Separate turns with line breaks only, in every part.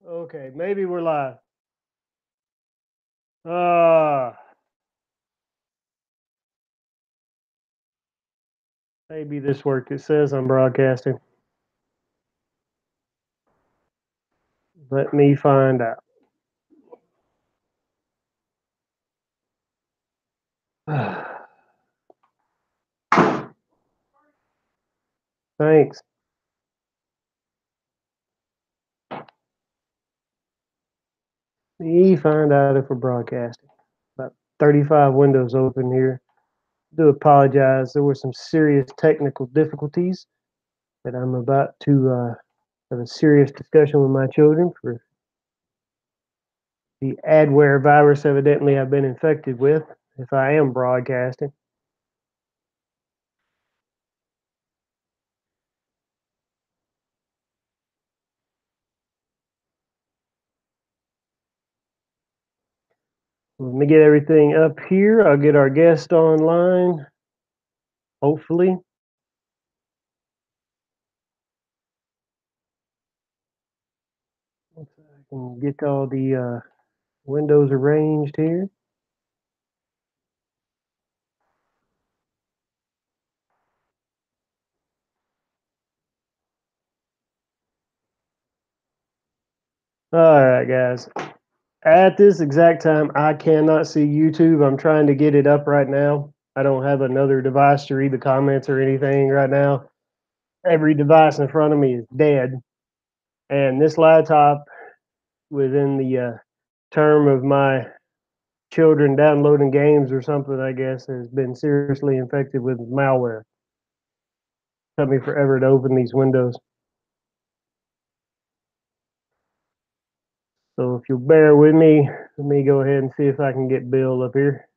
Okay, maybe we're live. Uh, Maybe this worked. It says I'm broadcasting. Let me find out. Thanks. Let me find out if we're broadcasting. About 35 windows open here. Do apologize. There were some serious technical difficulties that I'm about to have a serious discussion with my children for the adware virus evidently I've been infected with if I am broadcasting. Let me get everything up here. I'll get our guest online, hopefully. Once I can get all the windows arranged here. All right, guys. At this exact time, I cannot see YouTube. I'm trying to get it up right now. I don't have another device to read the comments or anything right now. Every device in front of me is dead. And this laptop, within the term of my children downloading games or something, I guess, has been seriously infected with malware. It took me forever to open these windows. So if you'll bear with me, let me go ahead and see if I can get Bill up here.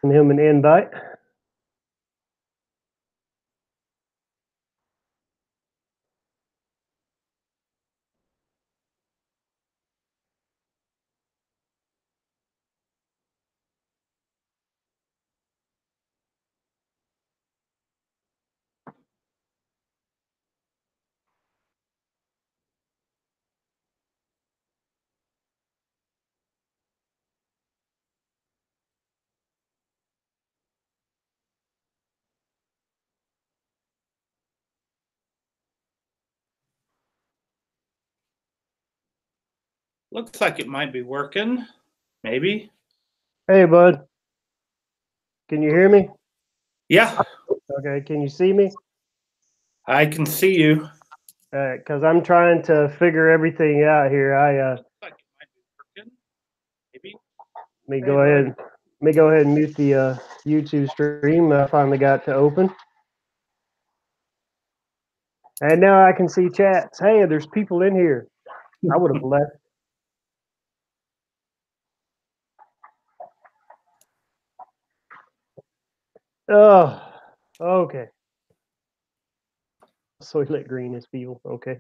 Send him an invite.
Looks like it might be working. Maybe.
Hey, bud. Can you hear me?
Yeah,
Okay. Can you see me?
I can see you.
Because I'm trying to figure everything out here.
Looks like it might be working. Maybe.
Let me go ahead. Let me go ahead and mute the YouTube stream. I finally got to open, and now I can see chats. Hey, there's people in here. I would have left. Oh, okay. Soylent Green is people. Okay.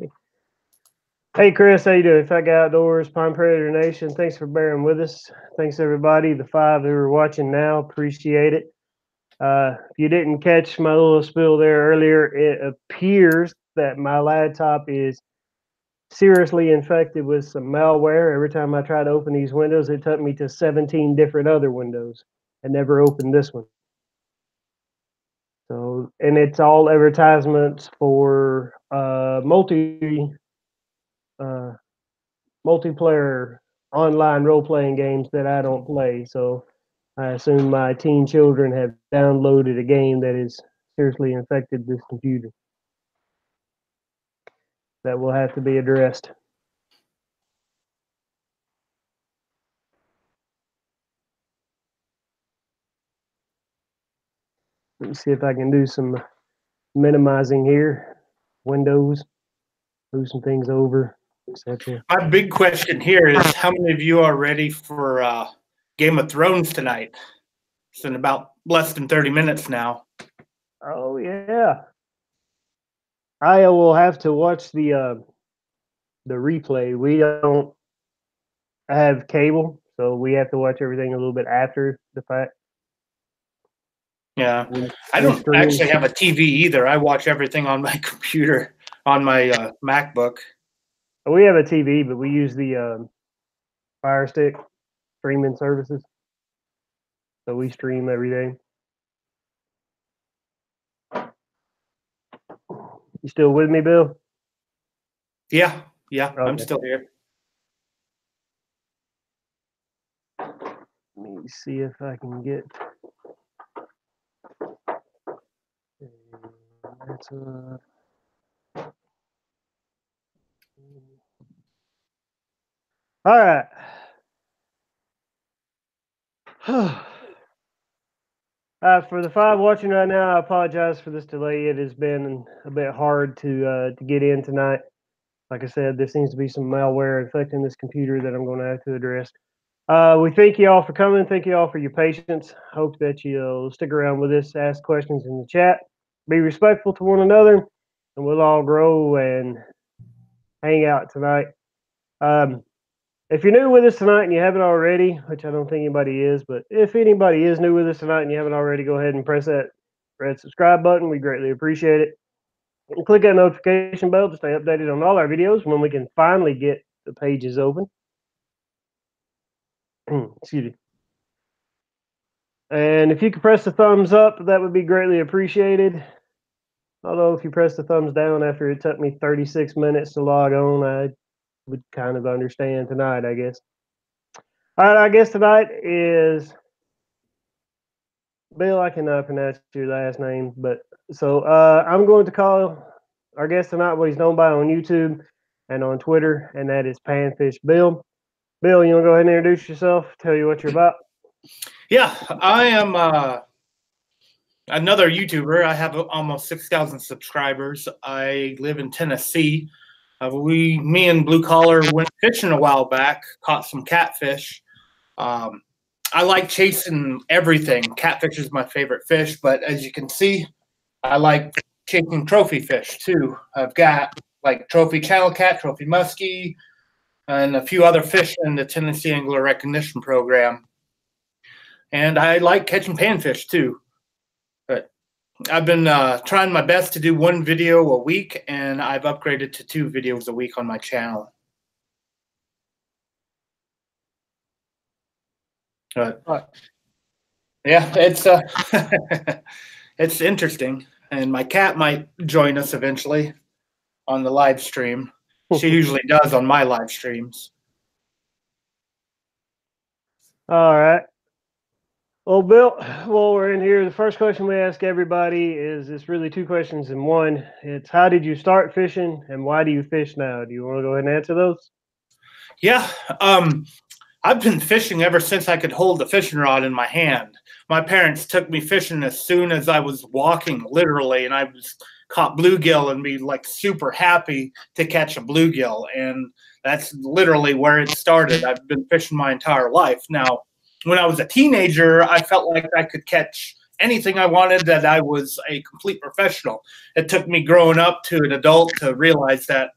Hey, Chris, how you doing? Fat Guy Outdoors, Pine Predator Nation. Thanks for bearing with us. Thanks, everybody. The 5 who are watching now, appreciate it. If you didn't catch my little spill there earlier, it appears that my laptop is seriously infected with some malware. Every time I try to open these windows, it took me to 17 different other windows. I never opened this one. So, and it's all advertisements for uh, multiplayer online role playing games that I don't play. So I assume my teen children have downloaded a game that has seriously infected this computer. That will have to be addressed. Let me see if I can do some minimizing here. Windows, move some things over, etc.
My big question here is how many of you are ready for Game of Thrones tonight? It's in about less than 30 minutes now.
Oh yeah. I will have to watch the replay. We don't have cable, so we have to watch everything a little bit after the fact.
Yeah.
We,
I
we
don't
stream.
actually have a TV either. I watch everything on my computer, on my MacBook.
We have a TV, but we use the Fire Stick streaming services. So we stream everything. You still with me, Bill?
Yeah, I'm
Okay.
still here.
Let me see if I can get. That's all right. For the 5 watching right now, I apologize for this delay. It has been a bit hard to get in tonight. Like I said, there seems to be some malware infecting this computer that I'm going to have to address. We thank you all for coming. Thank you all for your patience. Hope that you'll stick around with us, ask questions in the chat, be respectful to one another, and we'll all grow and hang out tonight. If you're new with us tonight and you haven't already, which I don't think anybody is, but if anybody is new with us tonight and you haven't already, go ahead and press that red subscribe button. We greatly appreciate it. And click that notification bell to stay updated on all our videos when we can finally get the pages open. Excuse me. And if you could press the thumbs up, that would be greatly appreciated. Although if you press the thumbs down after it took me 36 minutes to log on, I would kind of understand tonight, I guess. All right, our guest tonight is Bill. I cannot pronounce your last name, but so I'm going to call our guest tonight what he's known by on YouTube and on Twitter, and that is Panfish Bill. Bill, you want to go ahead and introduce yourself, tell you what you're about?
Yeah, I am another YouTuber. I have almost 6,000 subscribers. I live in Tennessee. Me and Blue Collar went fishing a while back, caught some catfish. I like chasing everything. Catfish is my favorite fish, but as you can see, I like chasing trophy fish too. I've got like trophy channel cat, trophy muskie, and a few other fish in the Tennessee Angler Recognition Program. And I like catching panfish too. But I've been trying my best to do 1 video a week, and I've upgraded to 2 videos a week on my channel. But yeah, it's it's interesting, and my cat might join us eventually on the live stream. She usually does on my live streams.
All right. Well, Bill, while we're in here, the first question we ask everybody is it's really 2 questions in one. It's how did you start fishing and why do you fish now? Do you want to go ahead and answer those?
Yeah, I've been fishing ever since I could hold the fishing rod in my hand. My parents took me fishing as soon as I was walking, literally, and I was caught bluegill and be like super happy to catch a bluegill. And that's literally where it started. I've been fishing my entire life. Now, when I was a teenager, I felt like I could catch anything I wanted, that I was a complete professional. It took me growing up to an adult to realize that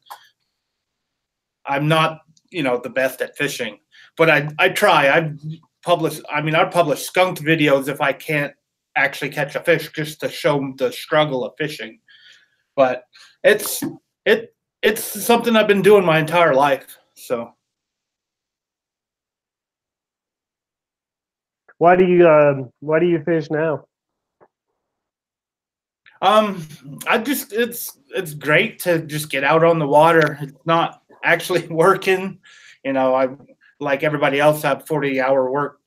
I'm not, the best at fishing. But I try. I publish skunked videos if I can't actually catch a fish, just to show the struggle of fishing. But it's something I've been doing my entire life. So
Why do you fish now?
It's great to just get out on the water. It's not actually working. I, like everybody else, have 40-hour work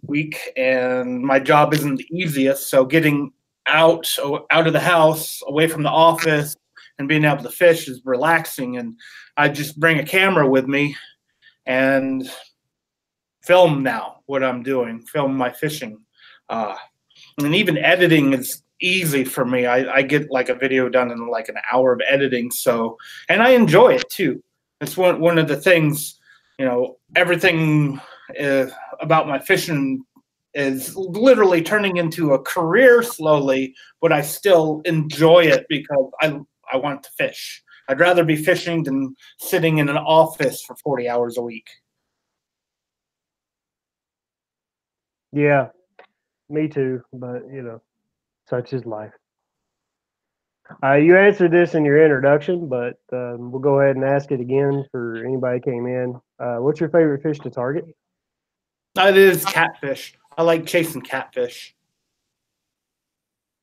week, and my job isn't the easiest. So getting out of the house, away from the office, and being able to fish is relaxing. And I just bring a camera with me and film now what I'm doing, film my fishing. And even editing is easy for me. I get like a video done in like an hour of editing. So, and I enjoy it too. It's one of the things, everything about my fishing is literally turning into a career slowly, but I still enjoy it because I want to fish. I'd rather be fishing than sitting in an office for 40 hours a week.
Yeah, me too. But such is life. You answered this in your introduction, but we'll go ahead and ask it again for anybody who came in. What's your favorite fish to target?
It is catfish. I like chasing catfish.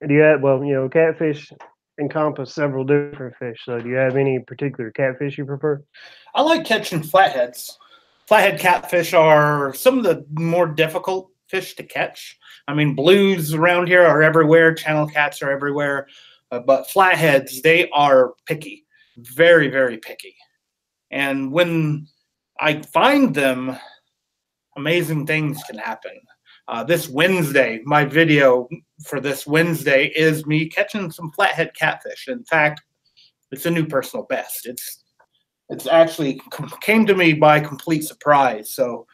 Do you have, catfish encompass several different fish. So do you have any particular catfish you prefer?
I like catching flatheads. Flathead catfish are some of the more difficult fish to catch. I mean, blues around here are everywhere. Channel cats are everywhere. But flatheads, they are picky. Very, very picky. And when I find them, amazing things can happen. This Wednesday, my video for this Wednesday is me catching some flathead catfish. In fact, it's a new personal best. It's actually came to me by complete surprise. So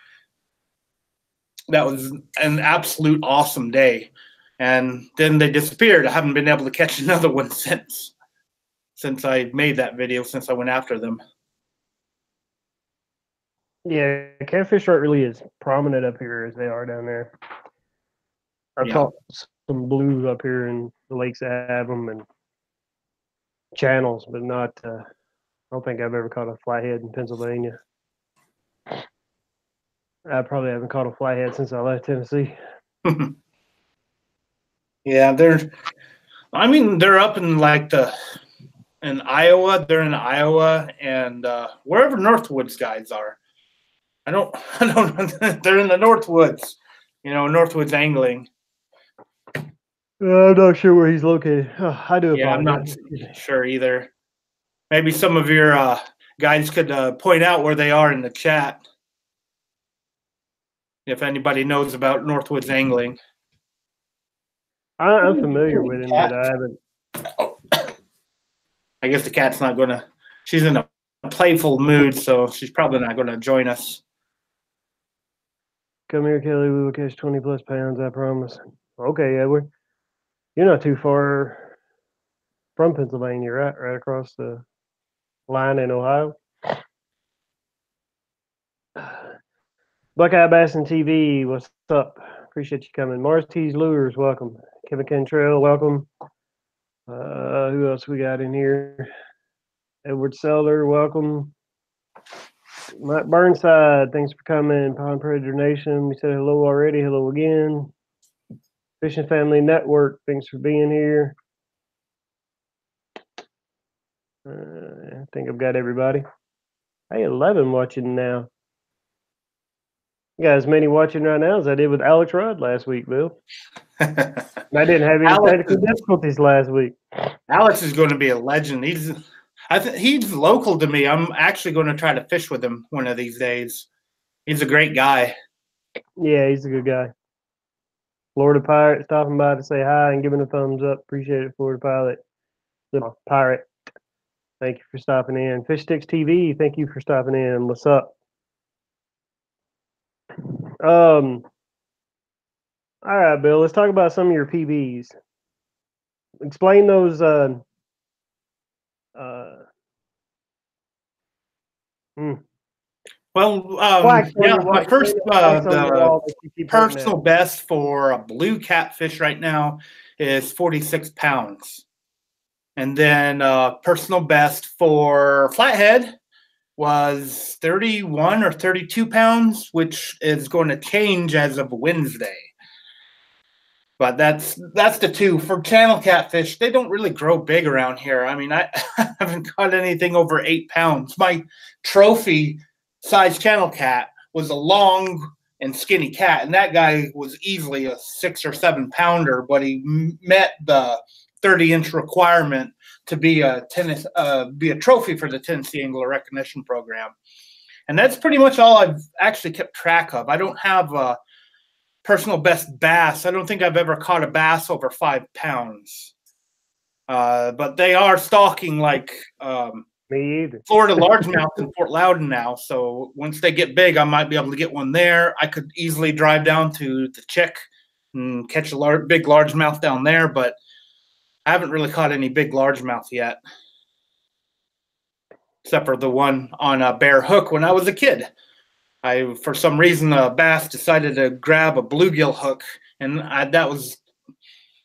that was an absolute awesome day. And then they disappeared. I haven't been able to catch another one since I made that video, since I went after them.
Yeah, catfish aren't really as prominent up here as they are down there. I've caught some blues up here in the lakes that have them and channels, but not. I don't think I've ever caught a flathead in Pennsylvania. I probably haven't caught a flathead since I left Tennessee.
Yeah, they're up in in Iowa. They're in Iowa and wherever Northwoods guys are. I don't. They're in the Northwoods. Northwoods angling.
I'm not sure where he's located. I do apologize.
Yeah, I'm not sure either. Maybe some of your guys could point out where they are in the chat if anybody knows about Northwoods angling.
I'm familiar with him, but I haven't.
Oh. I guess the cat's not going to. She's in a playful mood, so she's probably not going to join us.
Come here, Kelly. We will catch 20 plus pounds, I promise. Okay, Edward. You're not too far from Pennsylvania, right? Right across the line in Ohio. Buckeye Bassin TV, what's up? Appreciate you coming. Mars T's Lures, welcome. Kevin Cantrell, welcome. Who else we got in here? Edward Seller, welcome. Mike Burnside, thanks for coming. Pond Predator Nation, we said hello already. Hello again. Fishing Family Network, thanks for being here. I think I've got everybody. Hey, 11 watching now. You got as many watching right now as I did with Alex Rudd last week, Bill. I didn't have any technical difficulties last week.
Alex is going to be a legend. He's local to me. I'm actually going to try to fish with him one of these days. He's a great guy.
Yeah, he's a good guy. Florida Pirate stopping by to say hi and giving a thumbs up. Appreciate it, Florida Pirate. Thank you for stopping in. Fish Sticks TV, thank you for stopping in. What's up? All right, Bill, let's talk about some of your PBs. Explain those
Well, my first the personal best for a blue catfish right now is 46 pounds. And then personal best for flathead was 31 or 32 pounds, which is going to change as of Wednesday. But that's the two. For channel catfish, they don't really grow big around here. I mean, I haven't caught anything over 8 pounds. My trophy size channel cat was a long and skinny cat, and that guy was easily a 6 or 7 pounder, but he met the 30-inch requirement to be a trophy for the Tennessee Angler Recognition Program. And that's pretty much all I've actually kept track of. I don't have personal best bass. I don't think I've ever caught a bass over 5 pounds. But they are stalking like
Me either.
Florida largemouth in Fort Loudon now. So once they get big, I might be able to get one there. I could easily drive down to the Chick and catch a big largemouth down there, but I haven't really caught any big largemouth yet, except for the one on a bare hook when I was a kid. For some reason, a bass decided to grab a bluegill hook, and that was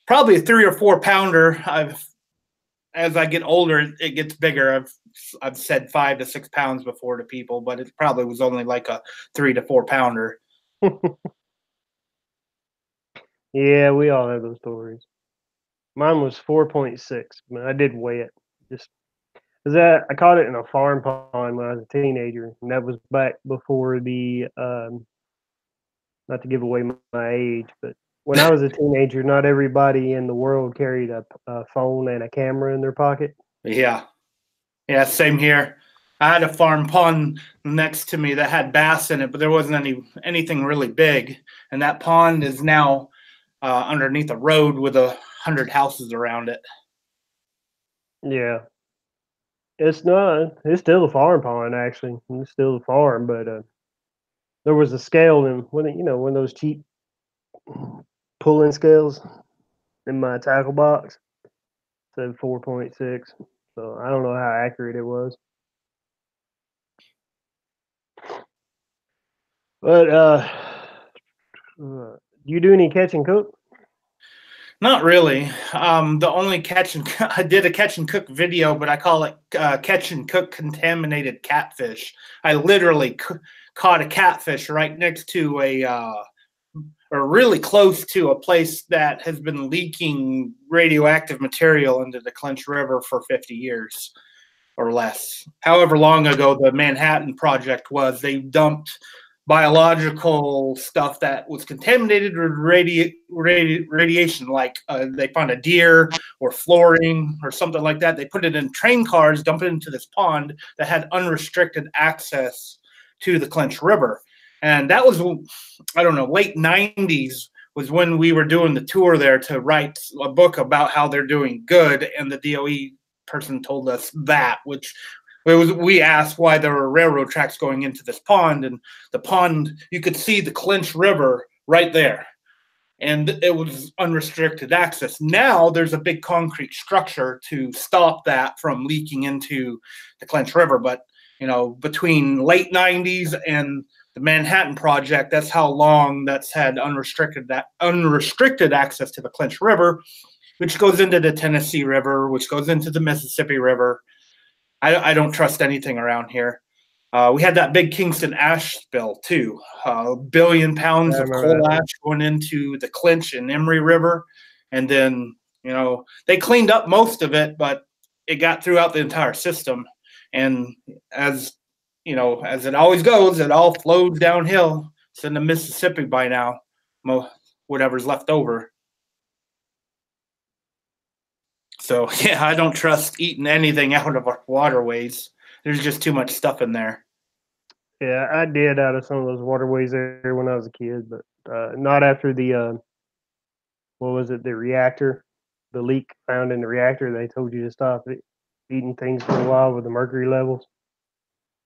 probably a 3 or 4 pounder. As I get older, it gets bigger. I've said 5 to 6 pounds before to people, but it probably was only like a 3 to 4 pounder.
Yeah, we all have those stories. Mine was 4.6. I did weigh it. Just that I caught it in a farm pond when I was a teenager, and that was back before the not to give away my age, but when I was a teenager, not everybody in the world carried a phone and a camera in their pocket.
Yeah, same here. I had a farm pond next to me that had bass in it, but there wasn't anything really big. And that pond is now underneath a road with 100 houses around it.
Yeah, it's not. It's still a farm pond, actually. It's still a farm, but there was a scale, and when those cheap pulling scales in my tackle box said 4.6. So I don't know how accurate it was. But do you do any catch and cook?
Not really. The only I did a catch and cook video, but I call it catch and cook contaminated catfish. I literally caught a catfish right next to or really close to a place that has been leaking radioactive material into the Clinch River for 50 years or less. However long ago the Manhattan Project was, they dumped biological stuff that was contaminated with radiation, like they found a deer or fluorine or something like that. They put it in train cars, dump it into this pond that had unrestricted access to the Clinch River. And that was, I don't know, late 90s was when we were doing the tour there to write a book about how they're doing good. And the DOE person told us that, which we asked why there were railroad tracks going into this pond, and the pond, you could see the Clinch River right there, and it was unrestricted access. Now there's a big concrete structure to stop that from leaking into the Clinch River, but between late 90s and the Manhattan Project, that's how long that's had unrestricted access to the Clinch River, which goes into the Tennessee River, which goes into the Mississippi River. I don't trust anything around here. We had that big Kingston ash spill too. 1 billion pounds of coal ash going into the Clinch and Emery River. And then, they cleaned up most of it, but it got throughout the entire system. And as it always goes, it all flowed downhill. It's in the Mississippi by now, whatever's left over. So, yeah, I don't trust eating anything out of our waterways. There's just too much stuff in there.
Yeah, I did out of some of those waterways there when I was a kid, but not after the, what was it, the reactor, the leak found in the reactor. They told you to stop eating things for a while with the mercury levels.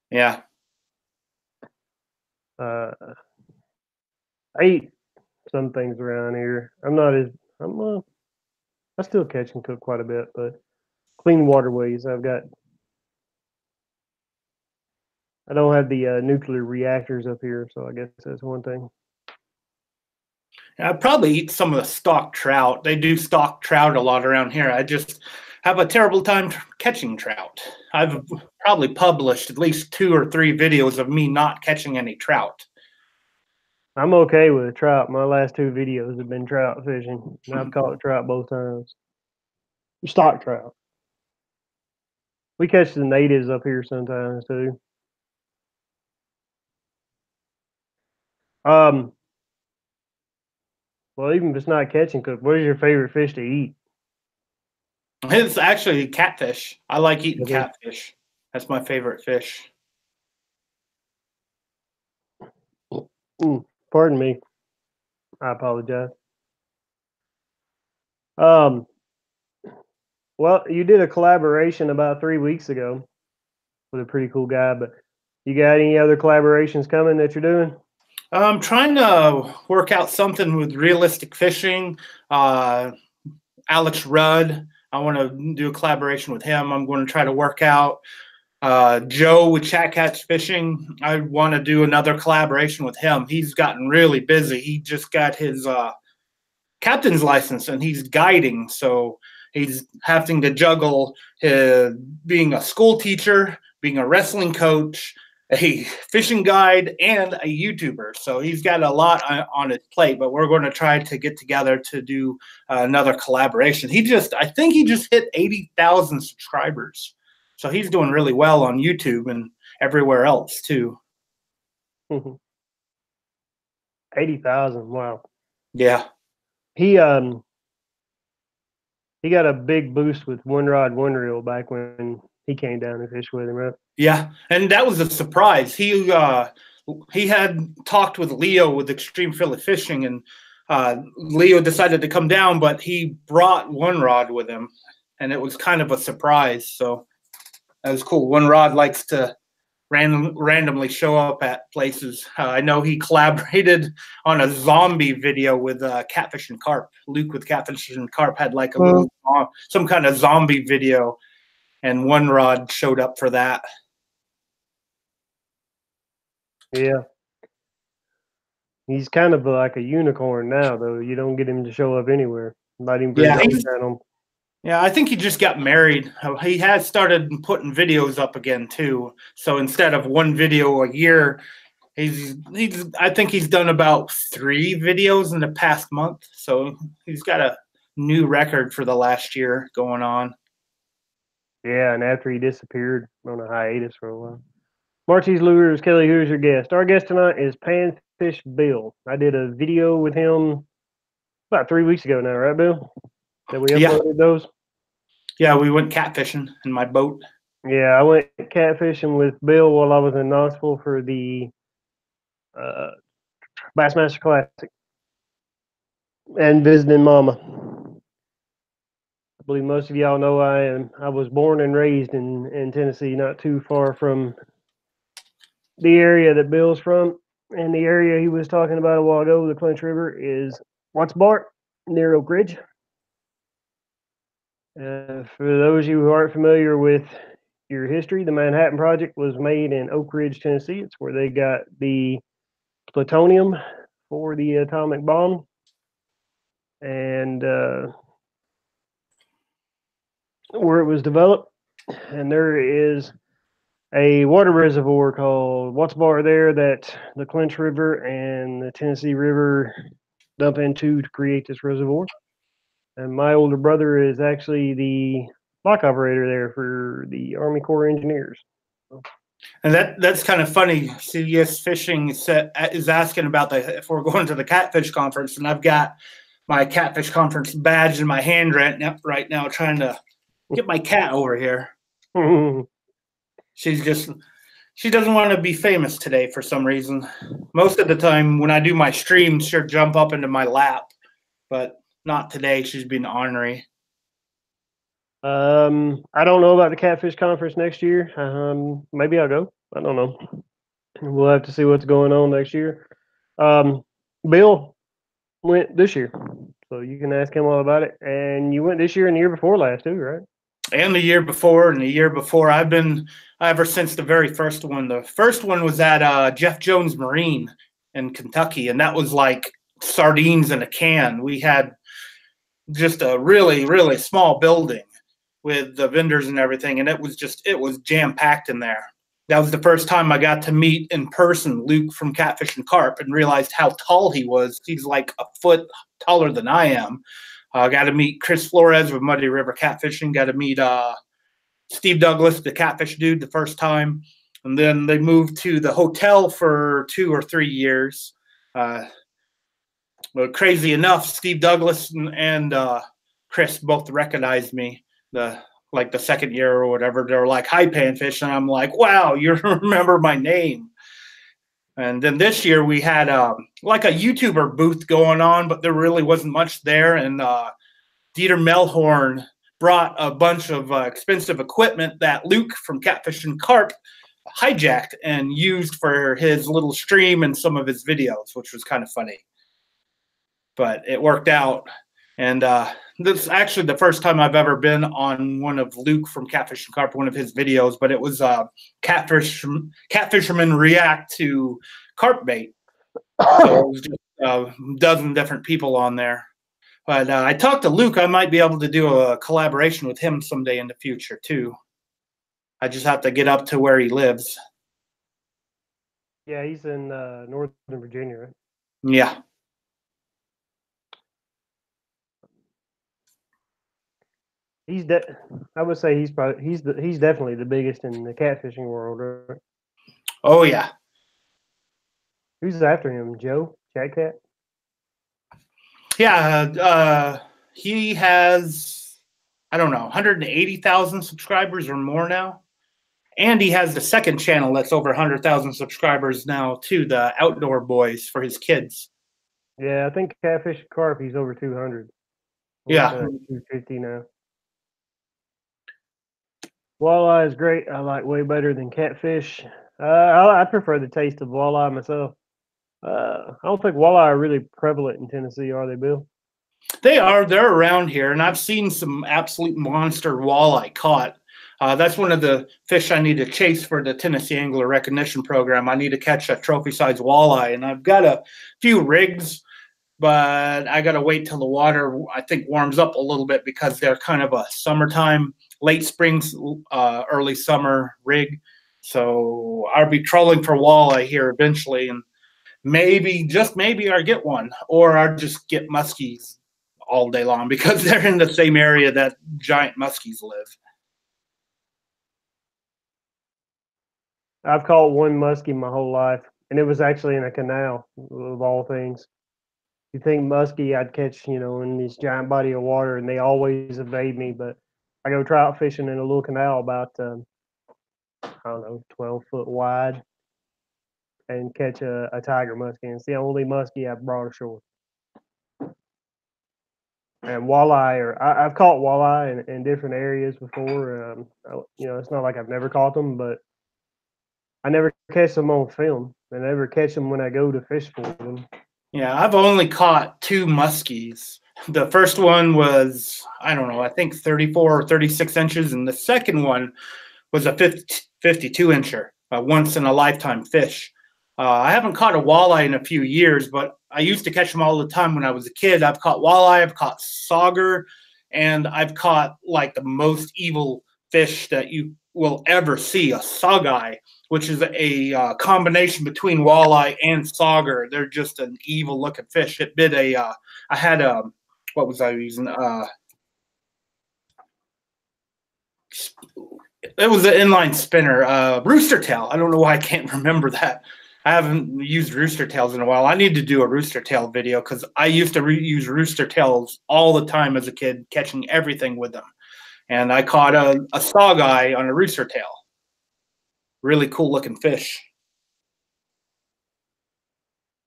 Yeah.
I eat some things around here. I still catch and cook quite a bit, but clean waterways. I don't have the nuclear reactors up here, so I guess that's one thing.
I'd probably eat some of the stock trout. They do stock trout a lot around here. I just have a terrible time catching trout. I've probably published at least 2 or 3 videos of me not catching any trout.
I'm okay with trout. My last 2 videos have been trout fishing, and I've caught trout both times. Stock trout. We catch the natives up here sometimes too. Well, even if it's not catch and cook, what is your favorite fish to eat?
It's actually catfish. I like eating catfish. That's my favorite fish.
Pardon me. I apologize. Um, well, you did a collaboration about 3 weeks ago with a pretty cool guy, but you got any other collaborations coming that you're doing?
I'm trying to work out something with realistic fishing. Alex Rudd, I want to do a collaboration with him. I'm going to try to work out Joe with Chat Catch Fishing. I want to do another collaboration with him. He's gotten really busy. He just got his captain's license and he's guiding, so he's having to juggle being a school teacher, being a wrestling coach, a fishing guide, and a YouTuber. So he's got a lot on his plate, but we're going to try to get together to do another collaboration. I think he just hit 80,000 subscribers. So he's doing really well on YouTube and everywhere else too.
80,000. Wow.
Yeah.
He got a big boost with One Rod One Reel back when he came down and fished with him, right?
Yeah, and that was a surprise. He had talked with Leo with Extreme Philly Fishing, and Leo decided to come down, but he brought One Rod with him, and it was kind of a surprise. So that was cool. One Rod likes to randomly show up at places. I know he collaborated on a zombie video with Catfish and Carp. Luke with Catfish and Carp had like a little some kind of zombie video, and One Rod showed up for that.
Yeah. He's kind of like a unicorn now, though. You don't get him to show up anywhere. Not even
Yeah,
channel.
Yeah, I think he just got married. He has started putting videos up again too. So instead of one video a year, I think he's done about 3 videos in the past month. So he's got a new record for the last year going on.
Yeah, and after he disappeared on a hiatus for a while. Marty's Lures, Kelly, who's your guest? Our guest tonight is Panfish Bill. I did a video with him about 3 weeks ago now, right, Bill? That we uploaded those?
Yeah, we went catfishing in my boat.
Yeah, I went catfishing with Bill while I was in Knoxville for the Bassmaster Classic and visiting Mama. I believe most of y'all know I was born and raised in Tennessee, not too far from the area that Bill's from. And the area he was talking about a while ago, the Clinch River, is Watts Bar near Oak Ridge. For those of you who aren't familiar with your history, the Manhattan Project was made in Oak Ridge, Tennessee. It's where they got the plutonium for the atomic bomb. And where it was developed. And there is a water reservoir called Watts Bar there that the Clinch River and the Tennessee River dump into to create this reservoir. And my older brother is actually the lock operator there for the Army Corps of Engineers.
And that's kind of funny. CES Fishing is asking about if we're going to the Catfish Conference, and I've got my Catfish Conference badge in my hand right now trying to get my cat over here. She doesn't want to be famous today for some reason. Most of the time when I do my streams, she'll jump up into my lap, but not today. She's being ornery.
I don't know about the Catfish Conference next year. Maybe I'll go. I don't know. We'll have to see what's going on next year. Bill went this year, so you can ask him all about it. And you went this year and the year before last too, right?
And the year before and the year before. I've been ever since the very first one. The first one was at Jeff Jones Marine in Kentucky, and that was like sardines in a can. We had just a really, really small building with the vendors and everything, and it was jam-packed in there. That was the first time I got to meet in person Luke from Catfish and Carp and realized how tall he was. He's like a foot taller than I am. Got to meet Chris Flores with Muddy River Catfishing. Got to meet Steve Douglas, the catfish dude, the first time. And then they moved to the hotel for 2 or 3 years. But crazy enough, Steve Douglas and Chris both recognized me the second year or whatever. They were like, "Hi, Panfish," and I'm like, "Wow, you remember my name." And then this year we had like a YouTuber booth going on, but there really wasn't much there. And Dieter Melhorn brought a bunch of expensive equipment that Luke from Catfish and Carp hijacked and used for his little stream and some of his videos, which was kind of funny. But it worked out. And this is actually the first time I've ever been on one of Luke from Catfish and Carp, one of his videos, but it was catfishermen react to carp bait. So it was just a dozen different people on there. But I talked to Luke. I might be able to do a collaboration with him someday in the future, too. I just have to get up to where he lives.
Yeah, he's in Northern Virginia, right?
Yeah.
I would say he's definitely the biggest in the catfishing world, right?
Oh, yeah.
Who's after him? Joe? Jack Cat?
Yeah, he has, I don't know, 180,000 subscribers or more now. And he has the second channel that's over 100,000 subscribers now, too, the Outdoor Boys for his kids.
Yeah, I think Catfish and Carp, he's over 200.
Yeah.
250 now. Walleye is great. I like way better than catfish. I prefer the taste of walleye myself. I don't think walleye are really prevalent in Tennessee, are they, Bill?
They are. They're around here, and I've seen some absolute monster walleye caught. That's one of the fish I need to chase for the Tennessee Angler Recognition Program. I need to catch a trophy-size walleye, and I've got a few rigs, but I got to wait till the water, I think, warms up a little bit because they're kind of a summertime, late spring, early summer rig. So I'll be trolling for walleye here eventually, and maybe, just maybe, I'll get one, or I'll just get muskies all day long because they're in the same area that giant muskies live.
I've caught one muskie my whole life, and it was actually in a canal, of all things. You think muskie I'd catch, in this giant body of water, and they always evade me, but I go trout fishing in a little canal about, I don't know, 12 foot wide, and catch a tiger muskie. And it's the only muskie I've brought ashore. And walleye, I've caught walleye in different areas before. It's not like I've never caught them, but I never catch them on film. I never catch them when I go to fish for them.
Yeah, I've only caught two muskies. The first one was, I don't know, I think 34 or 36 inches, and the second one was a 52 incher, a once in a lifetime fish. I haven't caught a walleye in a few years, but I used to catch them all the time when I was a kid. I've caught walleye, I've caught sauger, and I've caught like the most evil fish that you will ever see, a sogeye, which is a combination between walleye and sauger. They're just an evil looking fish. It bit I had a, what was I using? It was an inline spinner, rooster tail. I don't know why I can't remember that. I haven't used rooster tails in a while. I need to do a rooster tail video because I used to use rooster tails all the time as a kid, catching everything with them. And I caught a sogeye on a rooster tail. Really cool looking fish.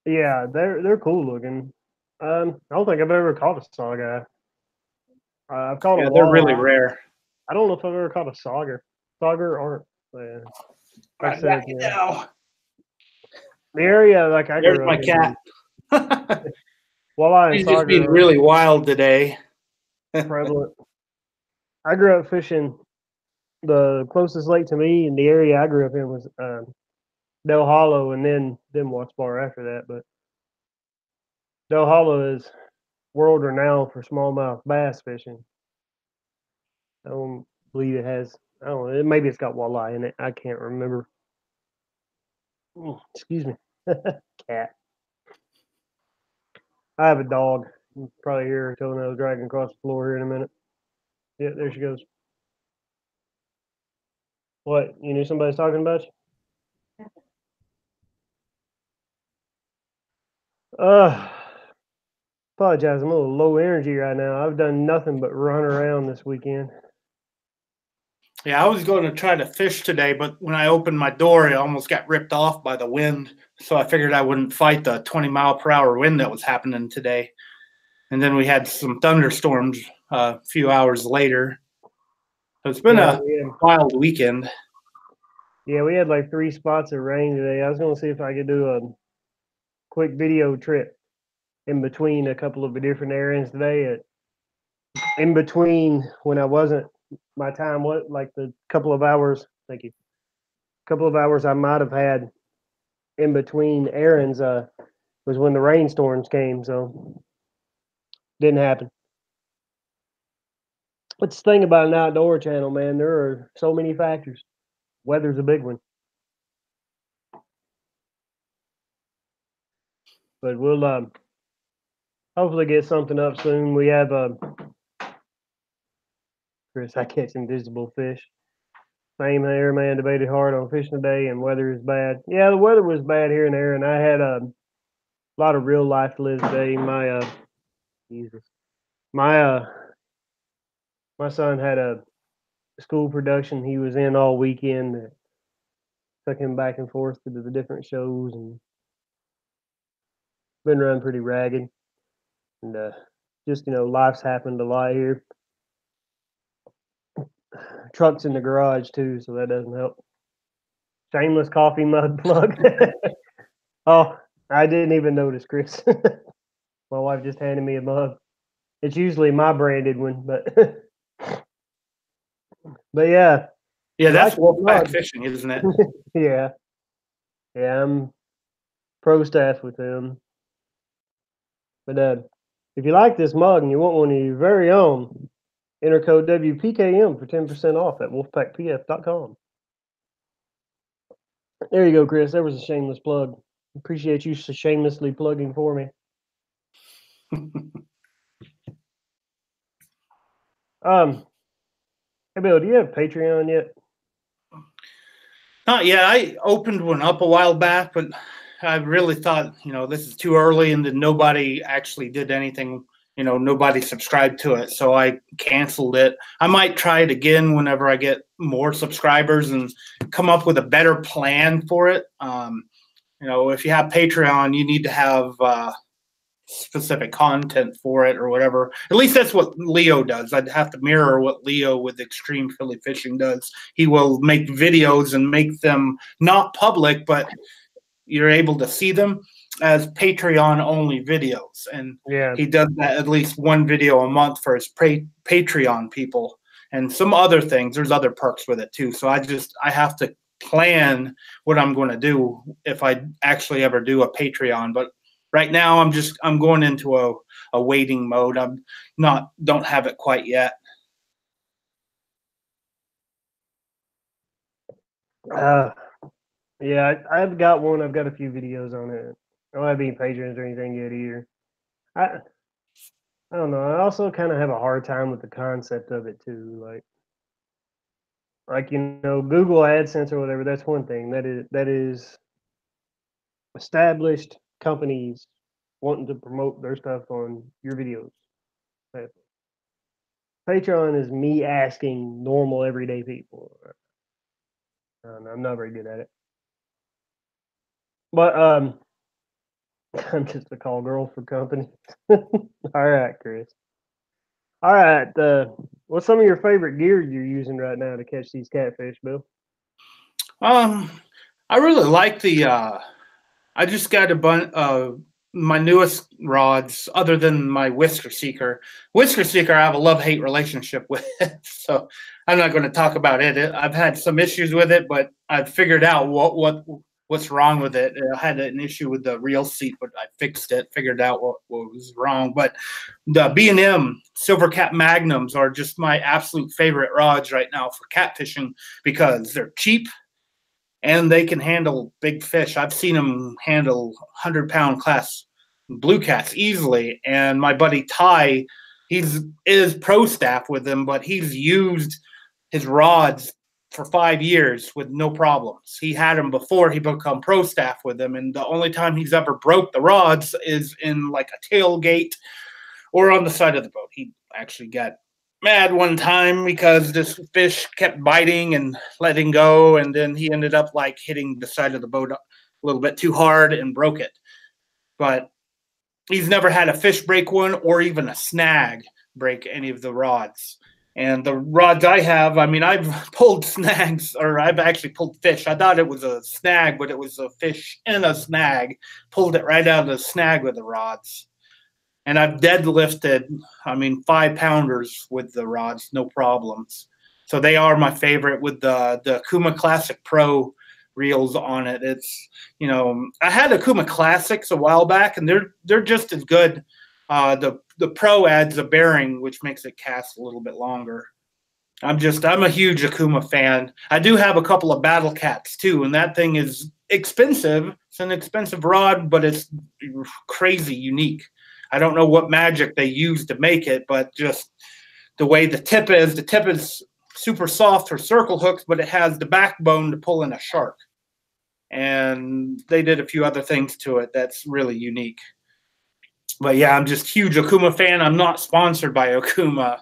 Yeah, they're cool looking. I don't think I've ever caught a sogeye. I've caught a walleye.
They're really rare.
I don't know if I've ever caught a sauger. Sauger aren't. Like I said,
now.
The area like I
There's
grew
my
up
cat.
Walleye and
He's just
sauger
being really wild today.
prevalent. I grew up fishing. The closest lake to me in the area I grew up in was Del Hollow, and then Watts Bar after that. But Del Hollow is world renowned for smallmouth bass fishing. I don't believe it has. I don't know. Maybe it's got walleye in it. I can't remember. Excuse me. Cat. I have a dog. You can probably hear her toenails dragging across the floor here in a minute. Yeah, there she goes. What? You knew somebody's talking about you? Apologize. I'm a little low energy right now. I've done nothing but run around this weekend.
Yeah, I was going to try to fish today, but when I opened my door, it almost got ripped off by the wind. So I figured I wouldn't fight the 20-mile-per-hour wind that was happening today. And then we had some thunderstorms a few hours later. So it's been
Yeah,
a wild weekend.
we had like 3 spots of rain today. I was going to see if I could do a quick video trip in between a couple of different errands today. In between when I wasn't, my time, what, like the couple of hours, thank you, couple of hours I might have had in between errands was when the rainstorms came, so didn't happen. What's the thing about an outdoor channel, man? There are so many factors. Weather's a big one. But we'll hopefully get something up soon. We have Chris, I catch invisible fish. Same here, man. Debated hard on fishing today, and weather is bad. Yeah, the weather was bad here and there, and I had a lot of real life to live today. My Jesus, my my son had a school production he was in all weekend. That took him back and forth to the different shows, and been running pretty ragged. And just life's happened a lot here. Truck's in the garage too, so that doesn't help. Shameless coffee mug plug. Oh, I didn't even notice, Chris. My wife just handed me a mug. It's usually my branded one, but but yeah.
Yeah, that's
Like
Wolfpack Fishing, isn't it?
Yeah. Yeah, I'm pro staff with them. But if you like this mug and you want one of your very own, enter code WPKM for 10% off at wolfpackpf.com. There you go, Chris. There was a shameless plug. Appreciate you shamelessly plugging for me. Hey Bill, do you have Patreon yet?
Not yet. I opened one up a while back, but I really thought, this is too early, and then nobody actually did anything. Nobody subscribed to it, so I canceled it. I might try it again whenever I get more subscribers and come up with a better plan for it. If you have Patreon, you need to have specific content for it or whatever. At least that's what Leo does. I'd have to mirror what Leo with Extreme Philly Fishing does. He will make videos and make them not public, but you're able to see them as Patreon only videos. And he does that at least one video a month for his Patreon people and some other things. There's other perks with it too. So I have to plan what I'm going to do if I actually ever do a Patreon. But right now I'm going into a waiting mode. Don't have it quite yet.
Yeah, I've got one. I've got a few videos on it. I don't have any patrons or anything yet either. I don't know. I also kind of have a hard time with the concept of it too. Like Google AdSense or whatever. That's one thing. That is established companies wanting to promote their stuff on your videos. Patreon is me asking normal everyday people. I'm not very good at it. But I'm just a call girl for company. All right, Chris. All right. What's some of your favorite gear you're using right now to catch these catfish, Bill?
I really like I just got a bunch of my newest rods, other than my Whisker Seeker. Whisker Seeker, I have a love-hate relationship with it, so I'm not going to talk about it. I've had some issues with it, but I've figured out what's wrong with it. I had an issue with the reel seat, but I fixed it, figured out what was wrong. But the B&M Silver Cap Magnums are just my absolute favorite rods right now for catfishing because they're cheap and they can handle big fish. I've seen them handle 100-pound class blue cats easily. And my buddy Ty, is pro staff with them, but he's used his rods for 5 years with no problems. He had them before he become pro staff with them, and the only time he's ever broke the rods is in like a tailgate or on the side of the boat. He actually got mad one time because this fish kept biting and letting go, and then he ended up like hitting the side of the boat a little bit too hard and broke it. But he's never had a fish break one or even a snag break any of the rods. And the rods I have, I mean, I've pulled snags, or I've actually pulled fish. I thought it was a snag, but it was a fish in a snag. Pulled it right out of the snag with the rods. And I've deadlifted, I mean, 5-pounders with the rods, no problems. So they are my favorite with the Kuma Classic Pro reels on it. It's, you know, I had a Kuma Classics a while back, and they're just as good. The Pro adds a bearing, which makes it cast a little bit longer. I'm a huge Akuma fan. I do have a couple of Battle Cats too, and that thing is expensive. It's an expensive rod, but it's crazy unique. I don't know what magic they use to make it, but just the way the tip is super soft for circle hooks, but it has the backbone to pull in a shark. And they did a few other things to it that's really unique. But yeah, I'm just huge Akuma fan. I'm not sponsored by Akuma.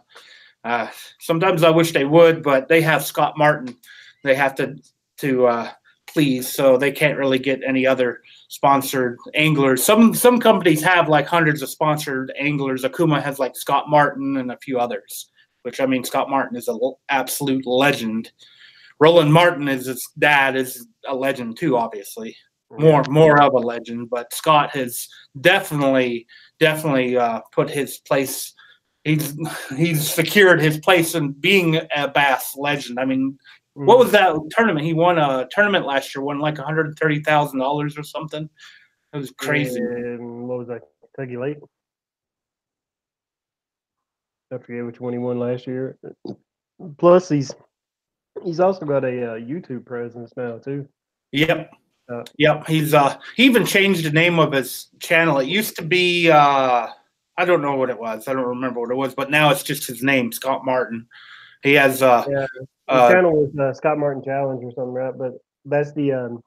Sometimes I wish they would, but they have Scott Martin. They have to please, so they can't really get any other sponsored anglers. Some companies have like hundreds of sponsored anglers. Akuma has like Scott Martin and a few others, which, I mean, Scott Martin is an absolute legend. Roland Martin, is his dad, is a legend too, obviously. More of a legend, but Scott has definitely put his place. He's secured his place in being a bass legend. I mean, what was that tournament? He won a tournament last year, won like $130,000 or something. It was crazy.
And what was that? Kentucky Lake? I forget which one he won last year. Plus, he's also got a YouTube presence now too.
Yep. Yep. He even changed the name of his channel. It used to be I don't know what it was. I don't remember what it was, but now it's just his name, Scott Martin. He has
the channel was Scott Martin Challenge or something, right? But that's the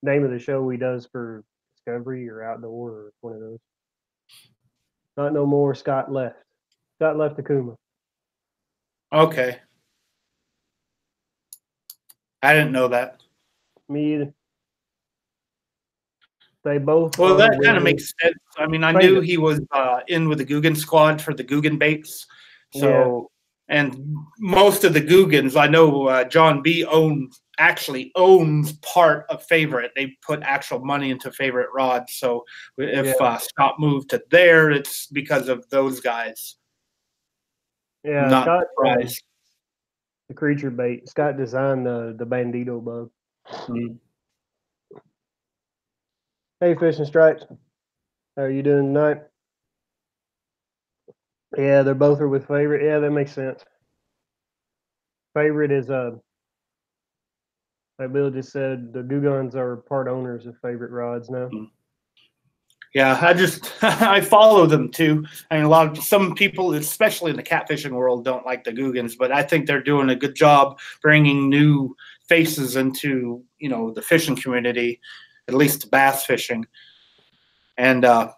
name of the show he does for Discovery or Outdoor or one of those. Not no more. Scott left. Scott left Akuma.
Okay. I didn't know that.
Me either. They both.
Well, that kind of makes sense. I mean, I knew he was in with the Guggen squad for the Guggen baits. So, and most of the Guggens, I know John B. actually owns part of Favorite. They put actual money into Favorite rods. So if Scott moved to there, it's because of those guys.
Yeah, not Scott, surprised. The creature bait. Scott designed the Bandito bug. Mm-hmm. Hey, Fish and Stripes. How are you doing tonight? Yeah, they're both are with Favorite. Yeah, that makes sense. Favorite is like Bill just said, the Guggons are part owners of Favorite rods now.
Yeah, I follow them too. I mean, some people, especially in the catfishing world, don't like the Guggons, but I think they're doing a good job bringing new faces into, you know, the fishing community, at least bass fishing. And I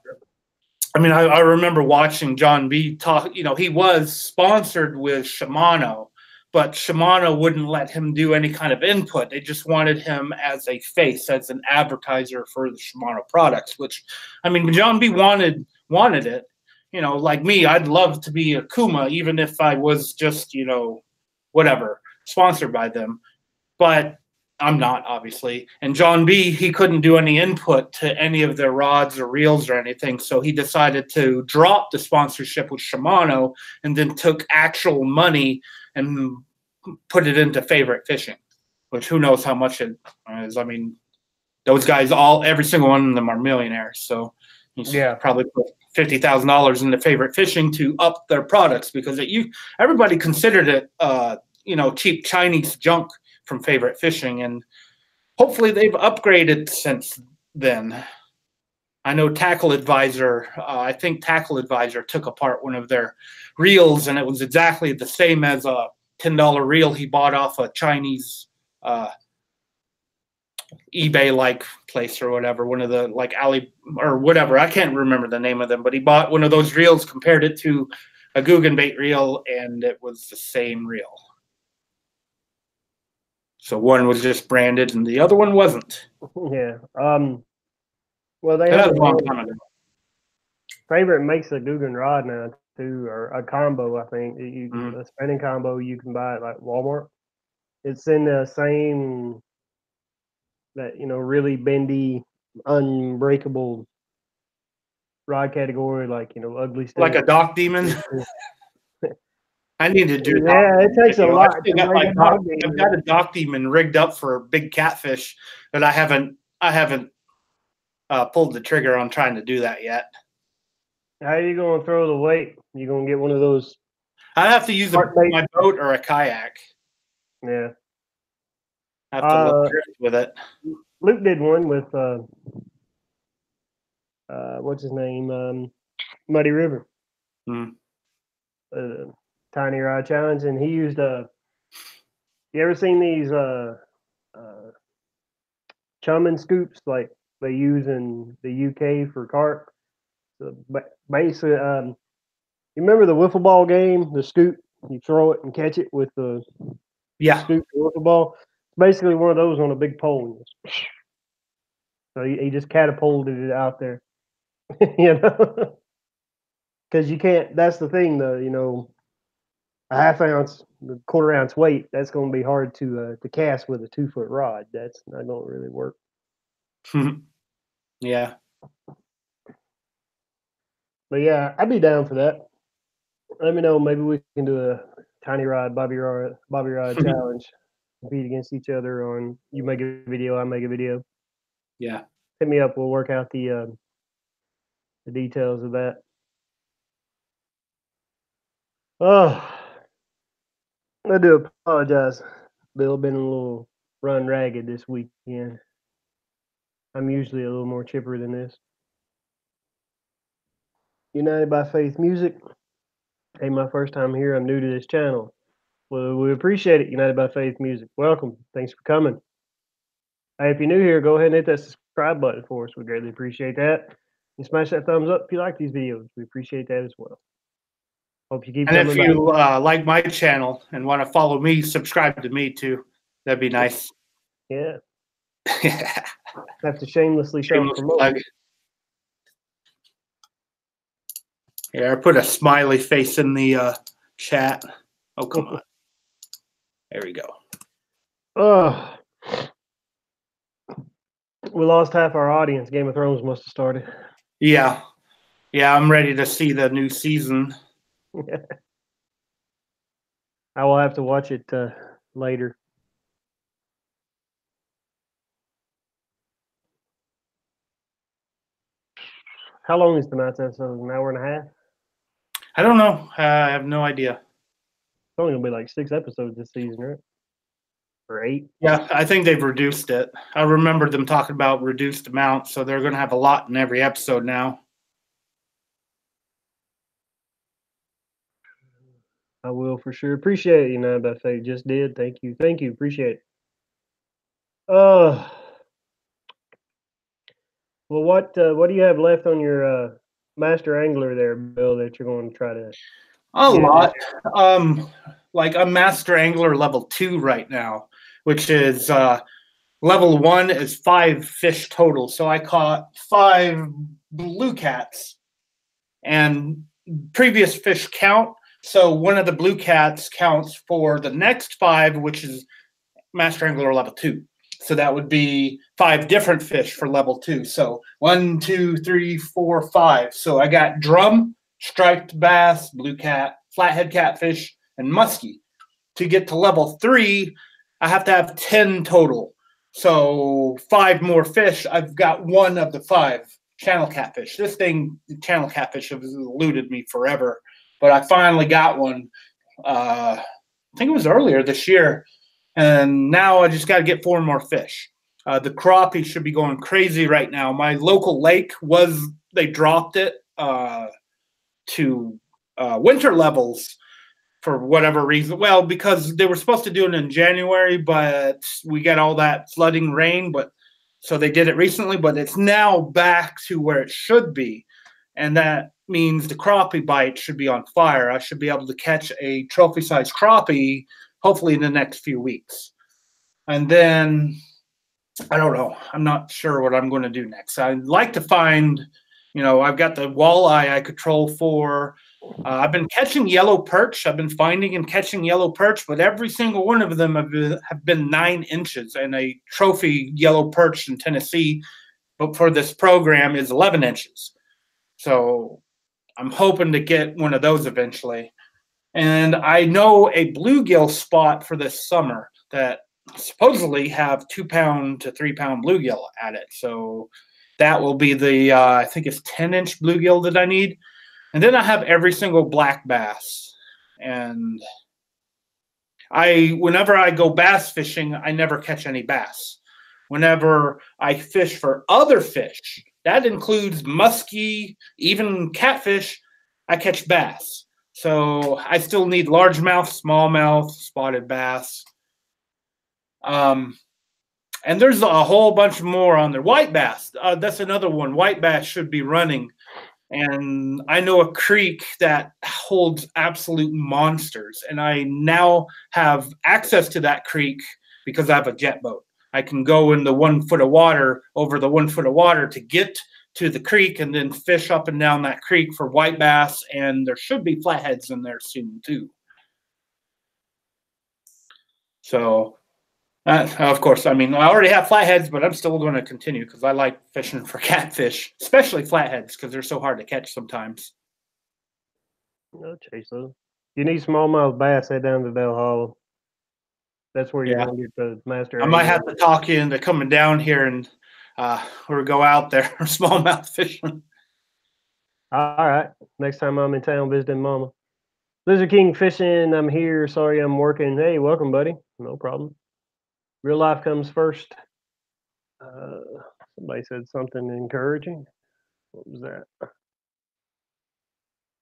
mean, I remember watching John B. talk. You know, he was sponsored with Shimano, but Shimano wouldn't let him do any kind of input. They just wanted him as a face, as an advertiser for the Shimano products, which, I mean, John B. wanted it. You know, like me, I'd love to be a Kuma, even if I was just, you know, whatever, sponsored by them. But I'm not, obviously. And John B., he couldn't do any input to any of their rods or reels or anything, so he decided to drop the sponsorship with Shimano and then took actual money and put it into Favorite Fishing, which who knows how much it is. I mean, those guys, every single one of them are millionaires, so he's probably put $50,000 into Favorite Fishing to up their products because everybody considered it, you know, cheap Chinese junk from Favorite Fishing, and hopefully they've upgraded since then. I know Tackle Advisor, I think Tackle Advisor took apart one of their reels, and it was exactly the same as a $10 reel he bought off a Chinese eBay-like place or whatever, one of the like Ali or whatever. I can't remember the name of them, but he bought one of those reels, compared it to a Guggen bait reel, and it was the same reel. So one was just branded, and the other one wasn't.
Yeah. Well, they
That
have
was a long time ago.
Favorite makes a Guggen rod now too, or a combo. I think
Mhm.
a spinning combo you can buy at like Walmart. It's in the same that really bendy, unbreakable rod category, like ugly
Like
stick.
a dock demon. I need to do a dock
Yeah, it
demon
takes a
video. I've
lot
still
to
got
make
my
a
dock.
dog
I've
demon.
got a dock demon rigged up for big catfish, but I haven't pulled the trigger on trying to do that yet.
How are you gonna throw the weight? You gonna get one of those
I have to use
smart bait?
my boat or a kayak.
Yeah.
I have to let drift with it.
Luke did one with what's his name? Muddy River.
Mm.
Tiny Rod Challenge, and he used you ever seen these chumming scoops like they use in the UK for carp? So basically, you remember the wiffle ball game, the scoop? You throw it and catch it with the
Yeah.
scoop, the wiffle ball. It's basically one of those on a big pole. So he just catapulted it out there, you know, because you can't. That's the thing, though. A half ounce, the quarter ounce weight. That's going to be hard to cast with a 2-foot rod. That's not going to really work.
Yeah.
But yeah, I'd be down for that. Let me know. Maybe we can do a tiny rod, Bobby Rod challenge. Compete against each other on. You make a video, I make a video.
Yeah.
Hit me up. We'll work out the details of that. Oh, I do apologize. Bill been a little run ragged this weekend. I'm usually a little more chipper than this. United by Faith Music. Hey, my first time here. I'm new to this channel. Well, we appreciate it, United by Faith Music. Welcome. Thanks for coming. Hey, if you're new here, go ahead and hit that subscribe button for us. We greatly appreciate that. And smash that thumbs up if you like these videos. We appreciate that as well. Hope you keep
And
coming
if
back.
you like my channel and want to follow me, subscribe to me too. That'd be nice.
Yeah. Have to shamelessly self-promote.
Plug. Here, I put a smiley face in the chat. Oh, come on. There we go.
Oh, we lost half our audience. Game of Thrones must have started.
Yeah. Yeah, I'm ready to see the new season.
I will have to watch it later. How long is tonight's episode? An hour and a half?
I don't know. I have no idea.
It's only going to be like 6 episodes this season, right? Or 8?
Yeah, I think they've reduced it. I remember them talking about reduced amounts, so they're going to have a lot in every episode now.
I will for sure. Appreciate it, United by Faith. Just did. Thank you. Thank you. Appreciate it. Well, what do you have left on your master angler there, Bill, that you're going to try to
A lot. Like I'm master angler level 2 right now, which is level 1 is 5 fish total. So I caught 5 blue cats and previous fish count. So one of the blue cats counts for the next 5, which is master angler level 2. So that would be 5 different fish for level 2. So 1, 2, 3, 4, 5. So I got drum, striped bass, blue cat, flathead catfish, and muskie. To get to level 3, I have to have 10 total. So 5 more fish. I've got 1 of the 5 channel catfish. This thing, channel catfish, has eluded me forever. But I finally got one. I think it was earlier this year. And now I just got to get 4 more fish. The crappie should be going crazy right now. My local lake they dropped it to winter levels for whatever reason. Well, because they were supposed to do it in January, but we got all that flooding rain. So they did it recently, but it's now back to where it should be. and that means the crappie bite should be on fire. I should be able to catch a trophy-sized crappie hopefully in the next few weeks. And then I don't know. I'm not sure what I'm going to do next. I'd like to find, I've got the walleye I could troll for. I've been catching yellow perch. I've been finding and catching yellow perch, but every single one of them have been 9 inches, and a trophy yellow perch in Tennessee, but for this program is 11 inches. So I'm hoping to get one of those eventually. And I know a bluegill spot for this summer that supposedly have 2-pound to 3-pound bluegill at it. So that will be the, I think it's 10-inch bluegill that I need. And then I have every single black bass. And whenever I go bass fishing, I never catch any bass. Whenever I fish for other fish, that includes muskie, even catfish, I catch bass. So I still need largemouth, smallmouth, spotted bass. And there's a whole bunch more on there. White bass, that's another one. White bass should be running. And I know a creek that holds absolute monsters. And I now have access to that creek because I have a jet boat. I can go in the 1 foot of water, over the 1 foot of water to get to the creek and then fish up and down that creek for white bass. And there should be flatheads in there soon too. So, of course, I mean, I already have flatheads, but I'm still going to continue because I like fishing for catfish, especially flatheads because they're so hard to catch sometimes.
No chase those. You need smallmouth bass, head down to Del Hollow. That's where you're going to get the master.
I might have to talk you into coming down here and or go out there smallmouth fishing.
All right. Next time I'm in town visiting Mama. Lizard King Fishing, I'm here. Sorry I'm working. Hey, welcome, buddy. No problem. Real life comes first. Somebody said something encouraging. What was that?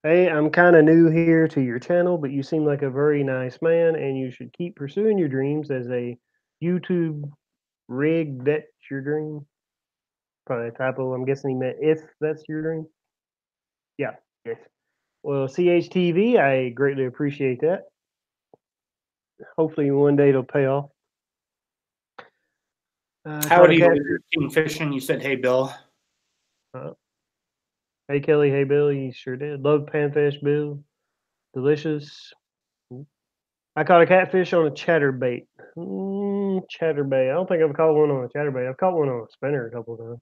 Hey, I'm kind of new here to your channel, but you seem like a very nice man, and you should keep pursuing your dreams as a YouTube rig. That's your dream. Probably a typo. I'm guessing he meant if that's your dream. Yeah. Yes. Well, CHTV, I greatly appreciate that. Hopefully one day it'll pay off.
How do you do fishing? You said, hey, Bill.
Hey, Kelly. Hey, Bill. You sure did. Love Panfish, Bill. Delicious. I caught a catfish on a chatterbait. Chatterbait. I don't think I've caught one on a chatterbait. I've caught one on a spinner a couple of times.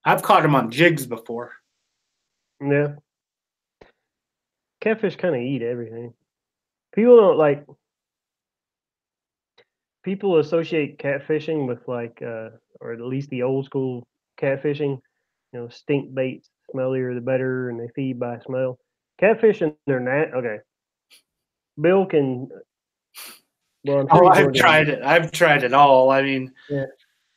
I've caught them on jigs before.
Yeah. Catfish kind of eat everything. People don't like. People associate catfishing with like, or at least the old school catfishing. Stink baits, smellier the better, and they feed by smell. Catfish and they're okay. Bill can.
Well, I've tried it. I've tried it all. I mean, yeah.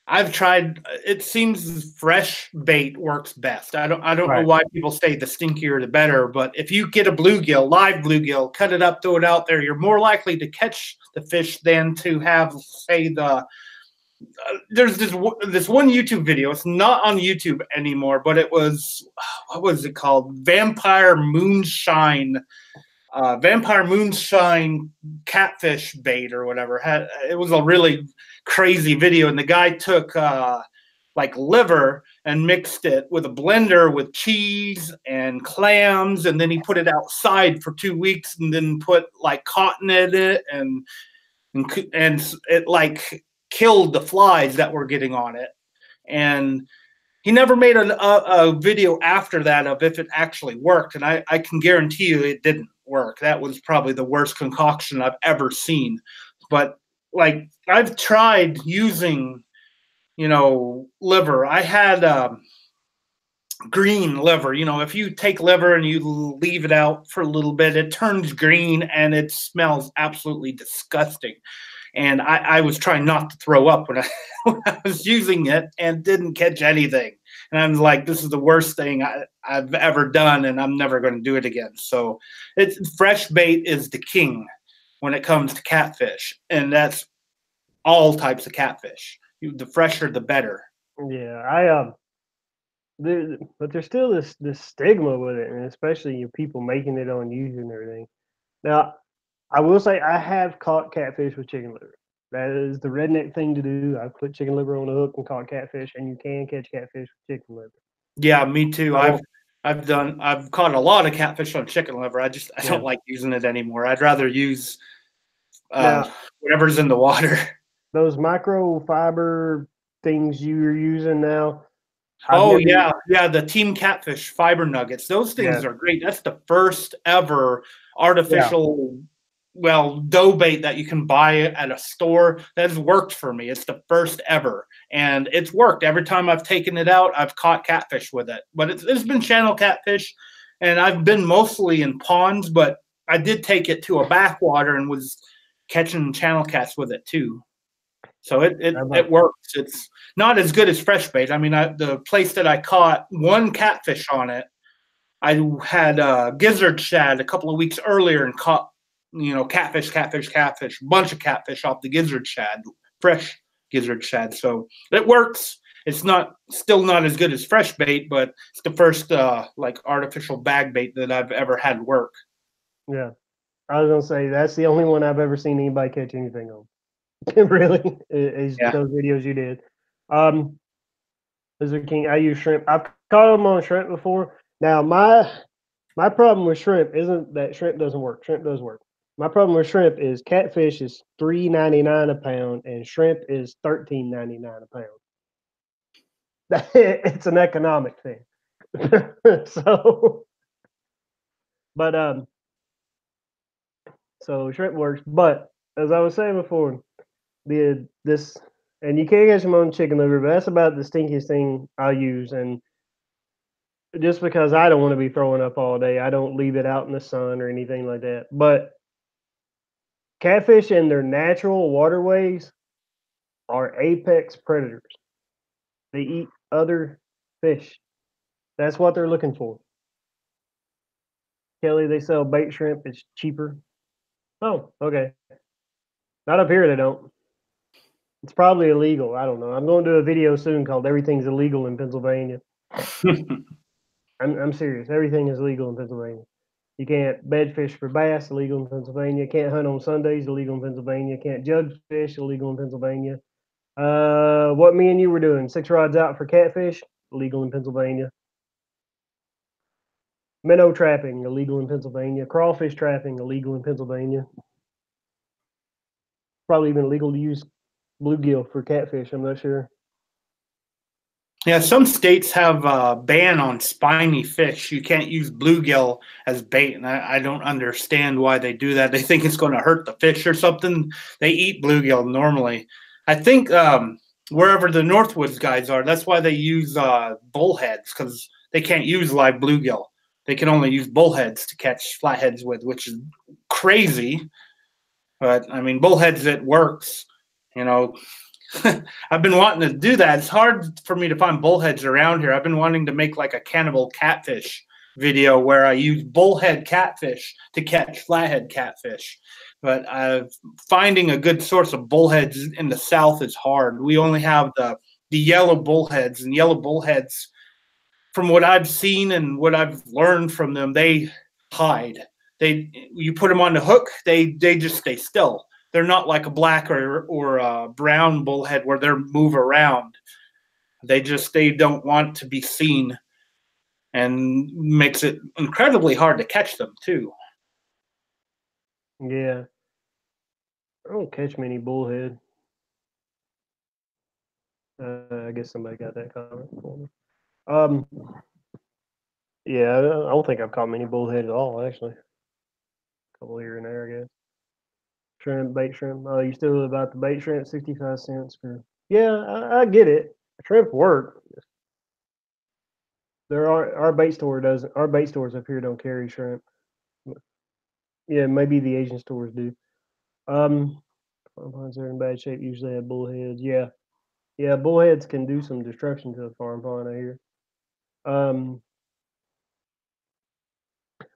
I've tried. It seems fresh bait works best. I don't know why people say the stinkier the better. But if you get a bluegill, live bluegill, cut it up, throw it out there, you're more likely to catch the fish than to have, say, the. There's this one YouTube video. It's not on YouTube anymore, but it was, what was it called? Vampire Moonshine catfish bait or whatever. It was a really crazy video, and the guy took like liver and mixed it with a blender with cheese and clams, and then he put it outside for 2 weeks, and then put like cotton in it, and it like killed the flies that were getting on it. And he never made a video after that of if it actually worked, and I can guarantee you it didn't work. That was probably the worst concoction I've ever seen. But like, I've tried using, liver. I had green liver. If you take liver and you leave it out for a little bit, it turns green and it smells absolutely disgusting. And I was trying not to throw up when I was using it, and didn't catch anything. And I'm like, this is the worst thing I've ever done, and I'm never going to do it again. So fresh bait is the king when it comes to catfish, and that's all types of catfish. The fresher, the better.
Yeah, but there's still this stigma with it, and especially you people making it on YouTube and everything. Now, I will say I have caught catfish with chicken liver. That is the redneck thing to do. I've put chicken liver on a hook and caught catfish, and you can catch catfish with chicken liver.
Yeah, me too.
I won't.
I've caught a lot of catfish on chicken liver. I
Yeah.
don't like using it anymore. I'd rather use uh,
Now
whatever's in the water.
those microfiber things you're using now, I've
Oh
never.
yeah, yeah, the Team Catfish fiber nuggets. Those
Yeah,
things are great. That's the first ever
yeah,
artificial, well, dough bait that you can buy at a store. That has worked for me. It's the first ever, and it's worked. Every time I've taken it out, I've caught catfish with it. But it's been channel catfish, and I've been mostly in ponds. But I did take it to a backwater and was catching channel cats with it too. So it works. It's not as good as fresh bait. I mean, the place that I caught one catfish on it, I had a gizzard shad a couple of weeks earlier and caught, catfish, bunch of catfish off the gizzard shad, fresh gizzard shad. So it works. It's still not as good as fresh bait, but it's the first like artificial bag bait that I've ever had work.
yeah. I was gonna say that's the only one I've ever seen anybody catch anything on. Really, is
Yeah.
those videos you did. Um, Lizard King, I use shrimp. I've caught them on shrimp before. Now my problem with shrimp isn't that shrimp doesn't work. Shrimp does work. My problem with shrimp is catfish is $3.99 a pound and shrimp is $13.99 a pound. It's an economic thing. so, but so shrimp works. But as I was saying before, this and you can't catch them on chicken liver, but that's about the stinkiest thing I use. And just because I don't want to be throwing up all day, I don't leave it out in the sun or anything like that. But catfish in their natural waterways are apex predators. They eat other fish. That's what they're looking for. Kelly, they sell bait shrimp. It's cheaper. Oh, okay. Not up here, they don't. It's probably illegal. I don't know. I'm going to do a video soon called "Everything's Illegal in Pennsylvania." I'm serious. Everything is legal in Pennsylvania. You can't bed fish for bass, illegal in Pennsylvania. Can't hunt on Sundays, illegal in Pennsylvania. Can't jug fish, illegal in Pennsylvania. What me and you were doing, 6 rods out for catfish, illegal in Pennsylvania. Minnow trapping, illegal in Pennsylvania. Crawfish trapping, illegal in Pennsylvania. Probably even illegal to use bluegill for catfish. I'm not sure.
Yeah, some states have a ban on spiny fish. You can't use bluegill as bait, and I don't understand why they do that. They think it's going to hurt the fish or something. They eat bluegill normally. I think wherever the Northwoods guys are, that's why they use bullheads, because they can't use live bluegill. They can only use bullheads to catch flatheads with, which is crazy. But I mean, bullheads, it works. You know, I've been wanting to do that. It's hard for me to find bullheads around here. I've been wanting to make like a cannibal catfish video where I use bullhead catfish to catch flathead catfish. But finding a good source of bullheads in the South is hard. We only have the yellow bullheads, and yellow bullheads, from what I've seen and what I've learned from them, they hide. You put them on the hook, they just stay still. They're not like a black or a brown bullhead where they move around. They don't want to be seen, and makes it incredibly hard to catch them too.
Yeah. I don't catch many bullhead. I guess somebody got that comment for me. Um, yeah, I don't think I've caught many bullhead at all, actually. A couple here and there, I guess. Shrimp, bait shrimp. You still about the bait shrimp, 65 cents for. Yeah, I get it. Shrimp work. Our bait store doesn't. Our bait stores up here don't carry shrimp. Yeah, maybe the Asian stores do. Farm ponds are in bad shape. Usually have bullheads. Yeah, yeah, bullheads can do some destruction to a farm pond. I hear. Um,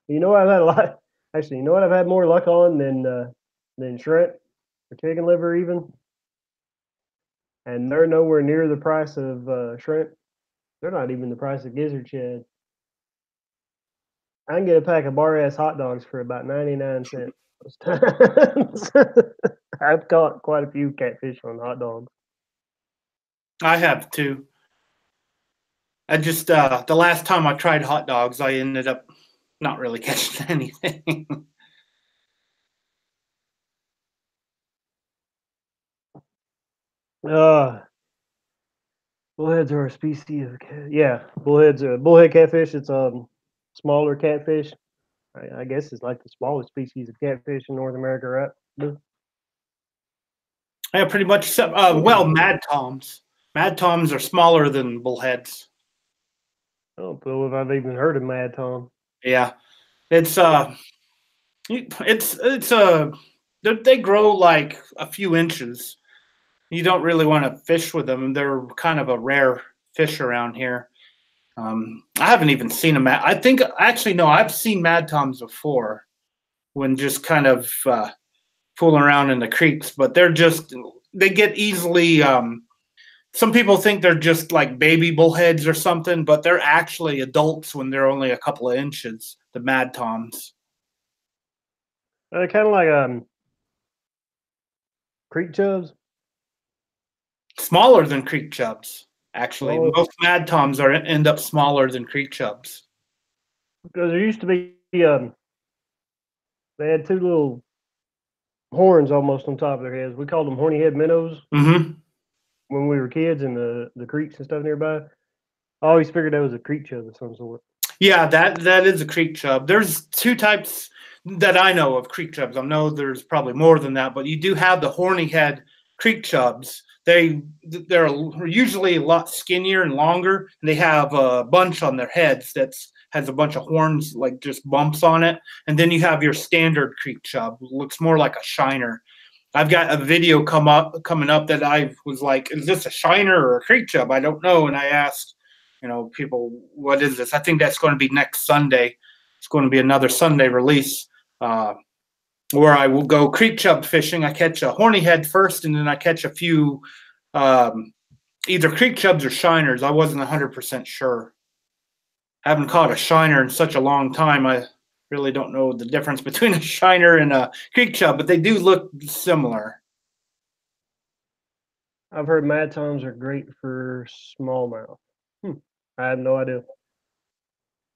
you know, I've had a lot. Actually, you know what I've had more luck on than shrimp or chicken liver even, and they're nowhere near the price of shrimp. They're not even the price of gizzard shad. I can get a pack of bar ass hot dogs for about 99 cents most times. I've caught quite a few catfish on hot dogs.
I have too. I just the last time I tried hot dogs, I ended up not really catching anything.
Bullheads are a species of bullhead catfish. It's smaller catfish. I guess it's like the smallest species of catfish in North America, right?
Yeah, pretty much. Well, mad toms. Mad toms are smaller than bullheads.
I don't know if I've even heard of mad tom.
Yeah, it's they grow like a few inches. You don't really want to fish with them. They're kind of a rare fish around here. I haven't even seen them. I think actually no, I've seen mad toms before when just kind of fooling around in the creeks, but they get easily. Some people think they're just like baby bullheads or something, but they're actually adults when they're only a couple of inches. The mad toms.
Kind of like creek chubs.
Smaller than creek chubs. Actually,
Oh.
most mad toms end up smaller than creek chubs.
Because there used to be they had two little horns almost on top of their heads. We called them horny head minnows when we were kids in the creeks and stuff nearby. I always figured that was a creek chub of some sort.
Yeah, that is a creek chub. There's two types that I know of creek chubs. I know there's probably more than that, but you do have the horny head creek chubs. They're usually a lot skinnier and longer, and they have a bunch on their heads that has a bunch of horns, like just bumps on it. And then you have your standard creek chub, looks more like a shiner. I've got a video coming up that I was like, is this a shiner or a creek chub? I don't know. And I asked, people, what is this? I think that's going to be next Sunday. It's going to be another Sunday release where I will go creek chub fishing. I catch a horny head first, and then I catch a few either creek chubs or shiners. I wasn't 100% sure. I haven't caught a shiner in such a long time. I really don't know the difference between a shiner and a creek chub, but they do look similar.
I've heard mad toms are great for smallmouth. I had no idea.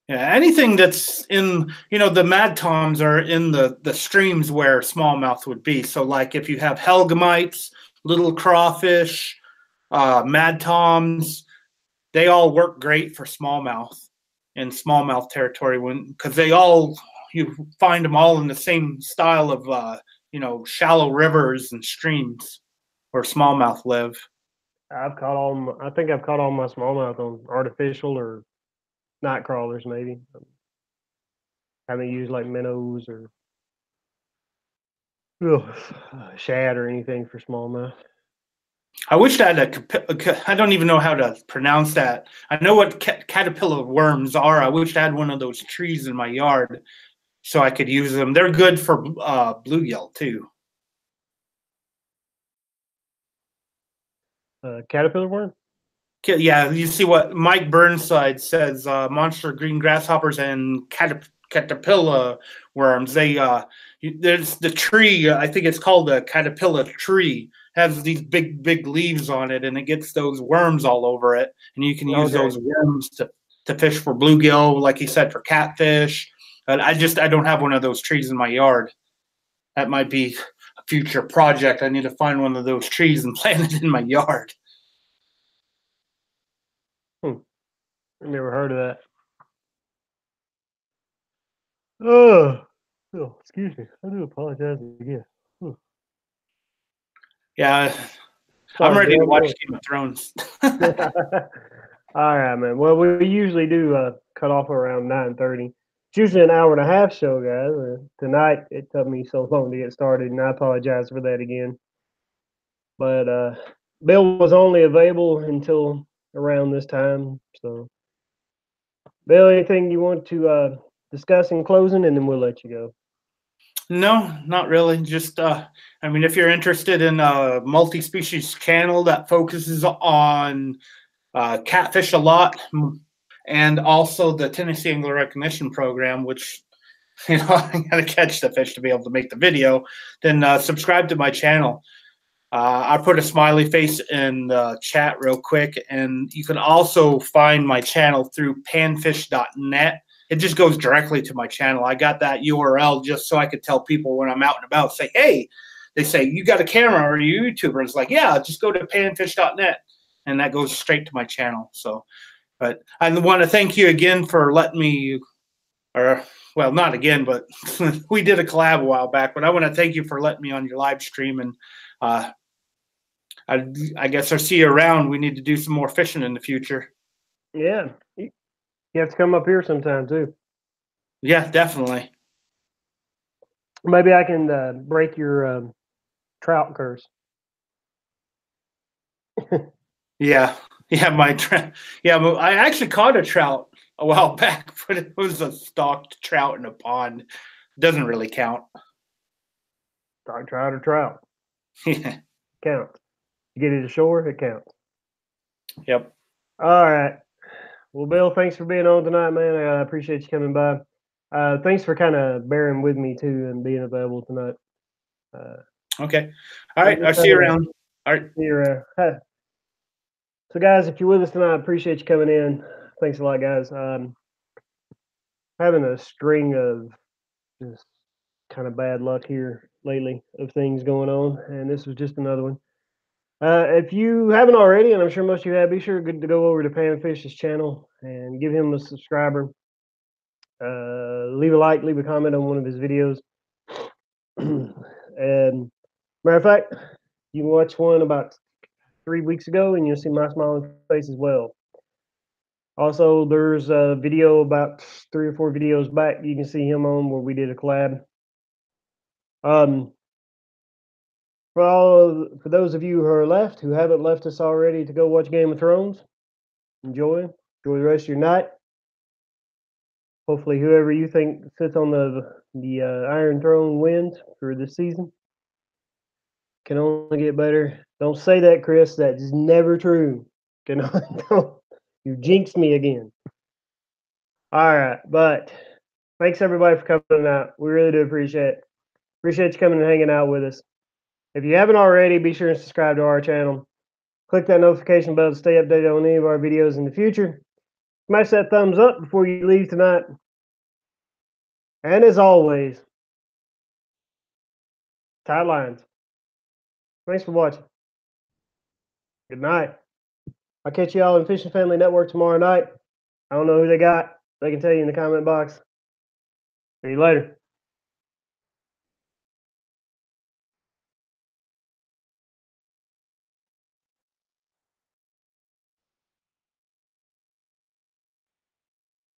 Yeah, anything that's in, the mad toms are in the streams where smallmouth would be. So like if you have hellgamites, little crawfish, mad toms, they all work great for smallmouth in smallmouth territory because you find them all in the same style of, shallow rivers and streams where smallmouth live.
I think I've caught all my smallmouth on artificial or night crawlers, maybe. I haven't used like minnows or shad or anything for smallmouth.
I wish I had I don't even know how to pronounce that. I know what caterpillar worms are. I wish I had one of those trees in my yard so I could use them. They're good for bluegill too.
Caterpillar worm?
Yeah, you see what Mike Burnside says, monster green grasshoppers and caterpillar worms. There's the tree, I think it's called a caterpillar tree, has these big leaves on it, and it gets those worms all over it. And you can use those worms to fish for bluegill, like he said, for catfish. But I don't have one of those trees in my yard. That might be a future project. I need to find one of those trees and plant it in my yard.
I've never heard of that. Oh, excuse me. I do apologize again.
Yeah, I'm ready to watch Game of Thrones.
All right, man. Well, we usually do cut off around 9:30. It's usually an hour and a half show, guys. Tonight it took me so long to get started, and I apologize for that again. But Bill was only available until around this time. So, Bill, anything you want to discuss in closing, and then we'll let you go.
No, not really. Just, if you're interested in a multi-species channel that focuses on catfish a lot, and also the Tennessee Angler Recognition Program, which, I got to catch the fish to be able to make the video, then subscribe to my channel. I put a smiley face in the chat real quick, and you can also find my channel through panfish.net. It just goes directly to my channel. I got that URL just so I could tell people when I'm out and about, say, hey, they say, you got a camera or are you a YouTuber? It's like, yeah, just go to panfish.net, and that goes straight to my channel. So, but I want to thank you again for letting me, or well, not again, but we did a collab a while back, but I want to thank you for letting me on your live stream, and I guess I'll see you around. We need to do some more fishing in the future.
Yeah. You have to come up here sometime too.
Yeah, definitely.
Maybe I can break your trout curse.
Yeah, I actually caught a trout a while back, but it was a stalked trout in a pond. Doesn't really count.
Stock trout or trout.
Yeah.
Counts. You get it ashore, it counts.
Yep.
All right. Well, Bill, thanks for being on tonight, man. I appreciate you coming by. Thanks for kind of bearing with me too and being available tonight.
Okay. All right. I'll see you around. All right.
See you around. So, guys, if you're with us tonight, I appreciate you coming in. Thanks a lot, guys. Having a string of just kind of bad luck here lately of things going on, and this was just another one. If you haven't already, and I'm sure most of you have, be sure to go over to Panfish's channel and give him a subscriber. Leave a like, leave a comment on one of his videos. And matter of fact, you can watch one about 3 weeks ago, and you'll see my smiling face as well. Also, there's a video about 3 or 4 videos back you can see him on where we did a collab. For those of you who are left, who haven't left us already to go watch Game of Thrones, enjoy the rest of your night. Hopefully, whoever you think sits on the Iron Throne wins for this season. Can only get better. Don't say that, Chris. That is never true. You jinxed me again. All right, but thanks everybody for coming out. We really do appreciate it. Appreciate you coming and hanging out with us. If you haven't already, be sure and subscribe to our channel. Click that notification bell to stay updated on any of our videos in the future. Smash that thumbs up before you leave tonight. And as always, tight lines. Thanks for watching. Good night. I'll catch you all in Fishing Family Network tomorrow night. I don't know who they got. They can tell you in the comment box. See you later.